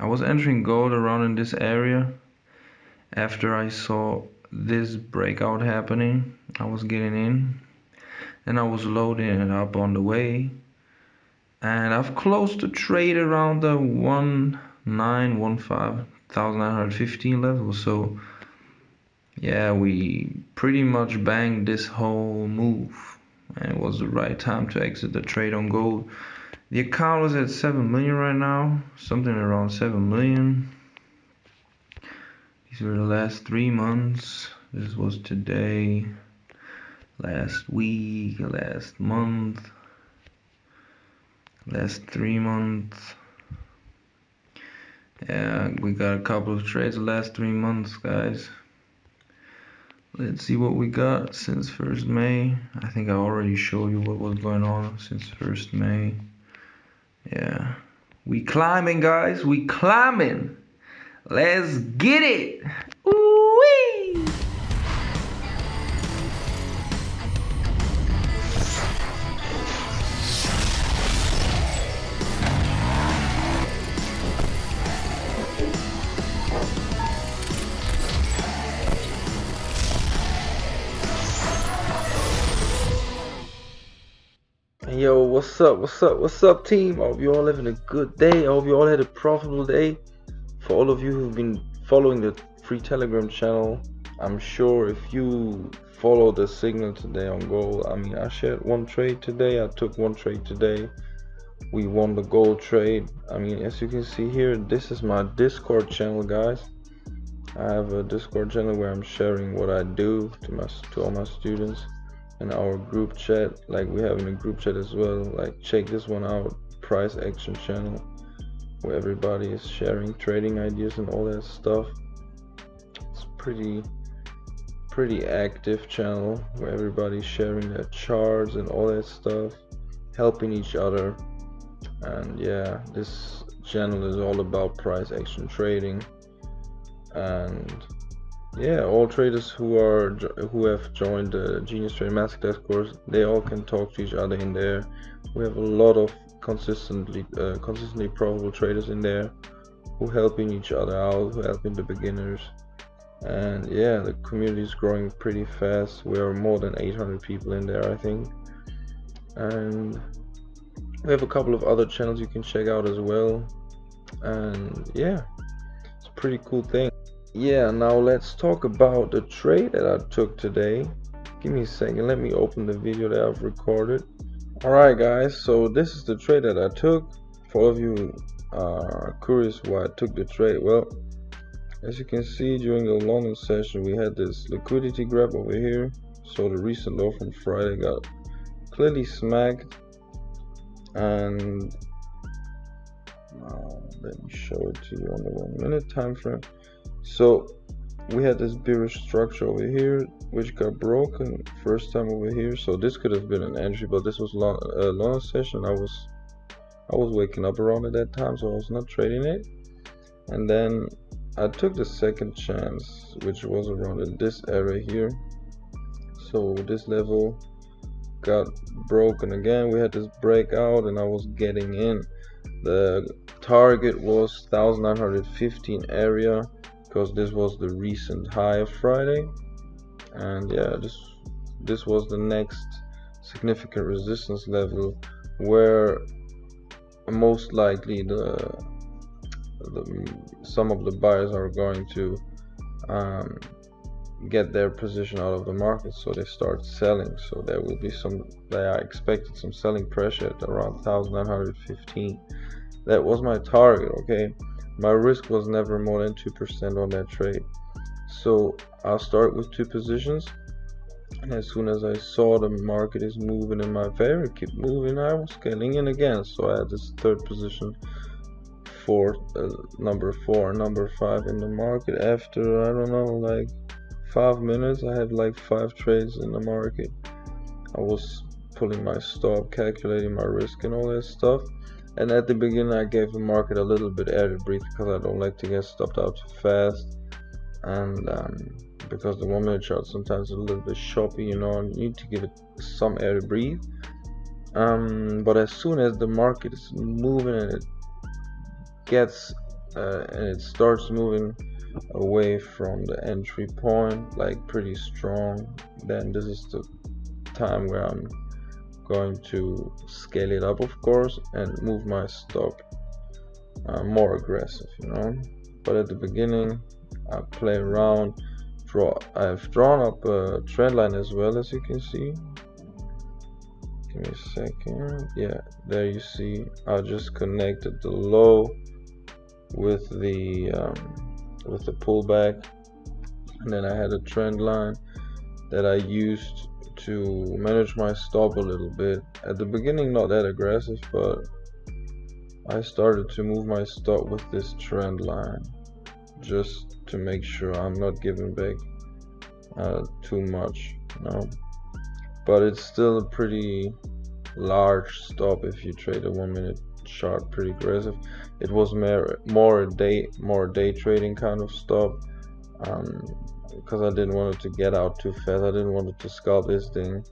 I was entering gold around in this area after I saw this breakout happening. I was getting in and I was loading it up on the way, and I've closed the trade around the 1915 level. So yeah, we pretty much banged this whole move, and it was the right time to exit the trade on gold. The account was at 7 million right now, something around 7 million. These were the last 3 months. This was today, last week, last month, last 3 months. Yeah, we got a couple of trades the last 3 months, guys. Let's see what we got since 1st May. I think I already showed you what was going on since 1st May. Yeah, we climbing, guys, we climbing. Let's get it. Ooh-wee. Yo, what's up team? I hope you all having a good day. I hope you all had a profitable day. For all of you who've been following the free Telegram channel, I'm sure if you follow the signal today on gold, I mean, I shared one trade today, I took one trade today, we won the gold trade. I mean, as you can see here, this is my Discord channel, guys. I have a Discord channel where I'm sharing what I do to all my students. In our group chat, like we have in a group chat as well, like check this one out, price action channel, where everybody is sharing trading ideas and all that stuff. It's pretty active channel where everybody's sharing their charts and all that stuff, helping each other. And yeah, this channel is all about price action trading. And yeah, all traders who have joined the Genius Trading Masterclass course, they all can talk to each other in there. We have a lot of consistently profitable traders in there who helping each other out, who helping the beginners. And yeah, the community is growing pretty fast. We are more than 800 people in there, I think. And we have a couple of other channels you can check out as well. And yeah, it's a pretty cool thing. Yeah, now let's talk about the trade that I took today. Give me a second, let me open the video that I've recorded. Alright guys, so this is the trade that I took. For all of you curious why I took the trade, well, as you can see, during the London session we had this liquidity grab over here. So the recent low from Friday got clearly smacked, and let me show it to you on the 1 minute time frame. So we had this bearish structure over here which got broken first time over here. So this could have been an entry, but this was a long session. I was waking up around at that time, so I was not trading it. And then I took the second chance, which was around in this area here. So this level got broken again. We had this breakout and I was getting in. The target was 1915 area, because this was the recent high of Friday. And yeah, this was the next significant resistance level where most likely some of the buyers are going to get their position out of the market, so they start selling. So there will be I expected some selling pressure at around 1915. That was my target. Okay, my risk was never more than 2% on that trade. So I'll start with 2 positions, and as soon as I saw the market is moving in my favor, keep moving, I was getting in again. So I had this third position for number 4, number 5 in the market. After, I don't know, like 5 minutes, I had like 5 trades in the market. I was pulling my stop, calculating my risk and all that stuff. And at the beginning I gave the market a little bit air to breathe, because I don't like to get stopped out too fast, and because the 1 minute chart sometimes is a little bit choppy, you know, and you need to give it some air to breathe. But as soon as the market is moving and it gets and it starts moving away from the entry point like pretty strong, then this is the time where I'm going to scale it up, of course, and move my stop more aggressive, but at the beginning I play around. I've drawn up a trend line as well, as you can see. Give me a second. Yeah, there you see I just connected the low with the pullback, and then I had a trend line that I used to manage my stop a little bit. At the beginning not that aggressive, but I started to move my stop with this trend line just to make sure I'm not giving back too much, but it's still a pretty large stop if you trade a 1 minute chart pretty aggressive. It was more a day trading kind of stop, because I didn't want it to get out too fast. I didn't want it to scalp this thing.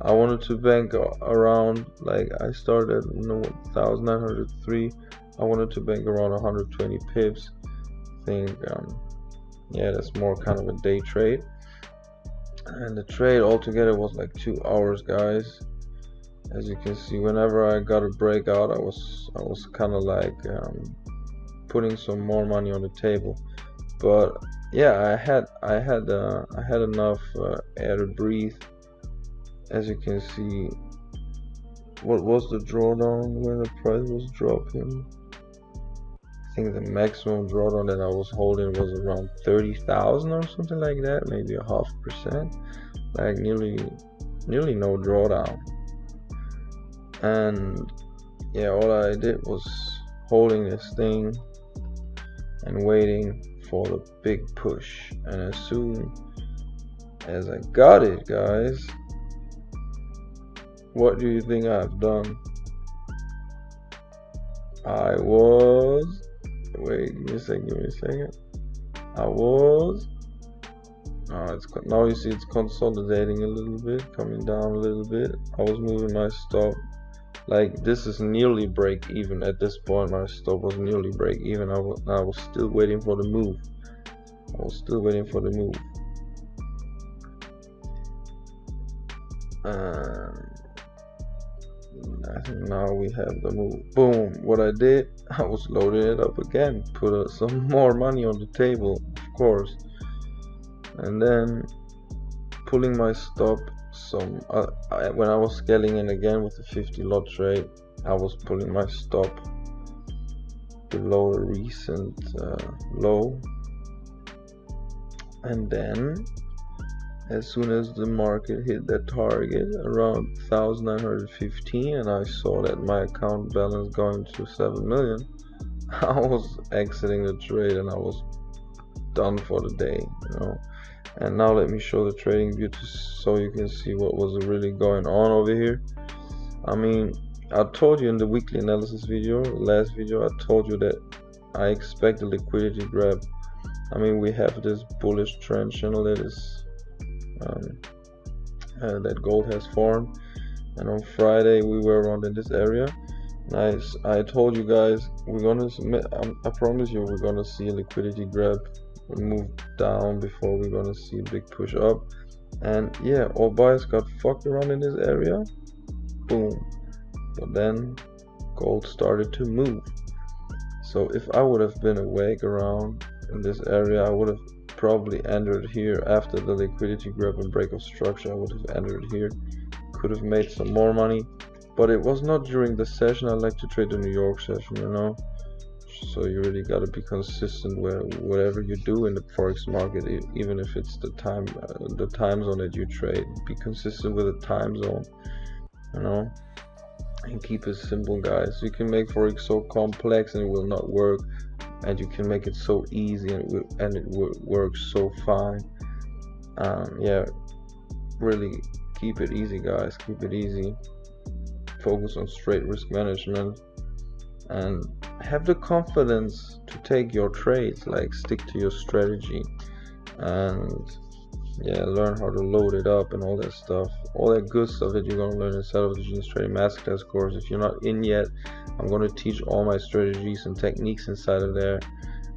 I wanted to bank around, like I started at 1903. I wanted to bank around 120 pips. I think yeah, that's more kind of a day trade, and the trade altogether was like 2 hours, guys. As you can see, whenever I got a breakout, I was kind of like putting some more money on the table. But yeah, I had enough air to breathe. As you can see, what was the drawdown when the price was dropping? I think the maximum drawdown that I was holding was around 30,000 or something like that, maybe 0.5%, like nearly no drawdown. And yeah, all I did was holding this thing and waiting for the big push. And as soon as I got it, guys, what do you think I've done? I was, wait, give me a second. Now you see it's consolidating a little bit, coming down a little bit. I was moving my stop. Like, this is nearly break even at this point. My stop was nearly break even. I was still waiting for the move. I think now we have the move. Boom. What I did, I was loading it up again, put some more money on the table, of course, and then pulling my stop. When I was scaling in again with the 50 lot trade, I was pulling my stop below the recent low, and then as soon as the market hit that target around 1915 and I saw that my account balance going to 7 million, I was exiting the trade and I was done for the day, And now let me show the trading view so you can see what was really going on over here. I mean, I told you in the weekly analysis video, last video, I told you that I expect a liquidity grab. I mean, we have this bullish trend channel that is that gold has formed, and on Friday we were around in this area. Nice. I told you guys I promise you we're gonna see a liquidity grab. We move down before we're gonna see a big push up, and yeah, all buyers got fucked around in this area. Boom. But then gold started to move. So if I would have been awake around in this area, I would have probably entered here after the liquidity grab and break of structure. I would have entered here, could have made some more money, but it was not during the session. I like to trade the New York session, so you really got to be consistent whatever you do in the forex market, even if it's the time zone that you trade. Be consistent with the time zone, and keep it simple, guys. You can make forex so complex and it will not work, and you can make it so easy and it will work so fine. Yeah, really keep it easy, guys. Keep it easy. Focus on straight risk management and have the confidence to take your trades. Like, stick to your strategy and yeah, learn how to load it up and all that stuff, all that good stuff that you're gonna learn inside of the Genius Trading Masterclass course. If you're not in yet, I'm gonna teach all my strategies and techniques inside of there,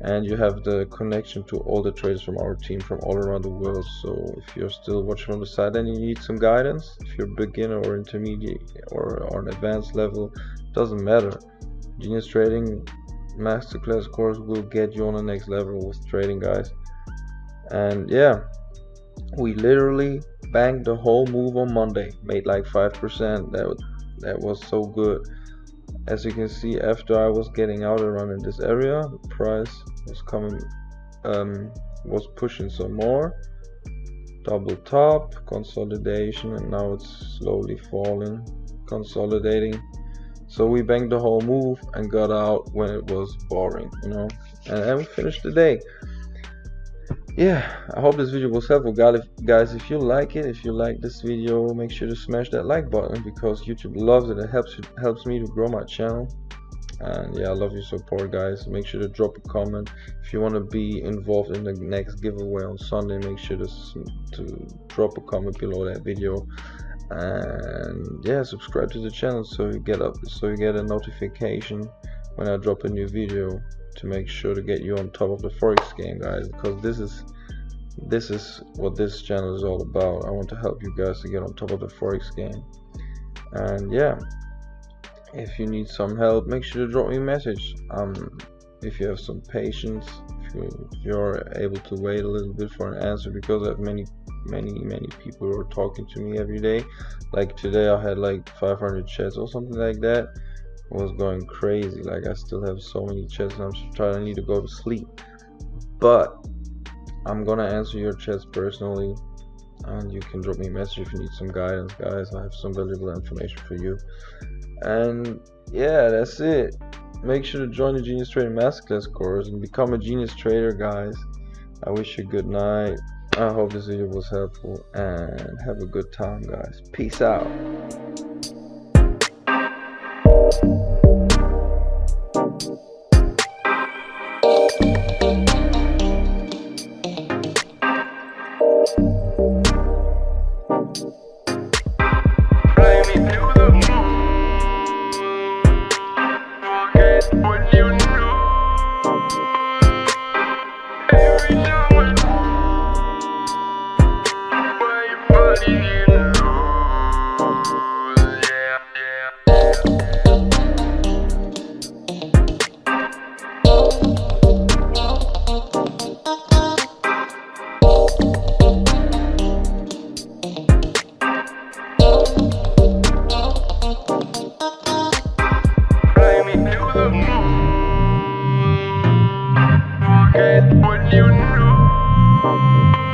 and you have the connection to all the traders from our team from all around the world. So if you're still watching on the side and you need some guidance, if you're a beginner or intermediate or an advanced level, doesn't matter. Genius Trading Masterclass course will get you on the next level with trading, guys. And yeah, we literally banked the whole move on Monday, made like 5%. That was so good. As you can see, after I was getting out around in this area, the price was coming, was pushing some more, double top, consolidation, and now it's slowly falling, consolidating. So we banked the whole move and got out when it was boring, you know, and then we finished the day. Yeah, I hope this video was helpful, guys. If you like it, if you like this video, make sure to smash that like button, because YouTube loves it. It helps me to grow my channel. And yeah, I love your support, guys. Make sure to drop a comment. If you want to be involved in the next giveaway on Sunday, make sure to drop a comment below that video. And yeah, subscribe to the channel so you get a notification when I drop a new video, to make sure to get you on top of the forex game, guys, because this is what this channel is all about. I want to help you guys to get on top of the forex game. And yeah, if you need some help, make sure to drop me a message. If you have some patience, if you're able to wait a little bit for an answer, because I have many people who are talking to me every day. Like today I had like 500 chats or something like that. Was going crazy. Like I still have so many chats and I need to go to sleep, but I'm gonna answer your chats personally, and you can drop me a message if you need some guidance, guys. I have some valuable information for you. And yeah, that's it. Make sure to join the Genius Trading Masterclass course and become a genius trader, guys. I wish you good night. I hope this video was helpful, and have a good time, guys. Peace out. What you know.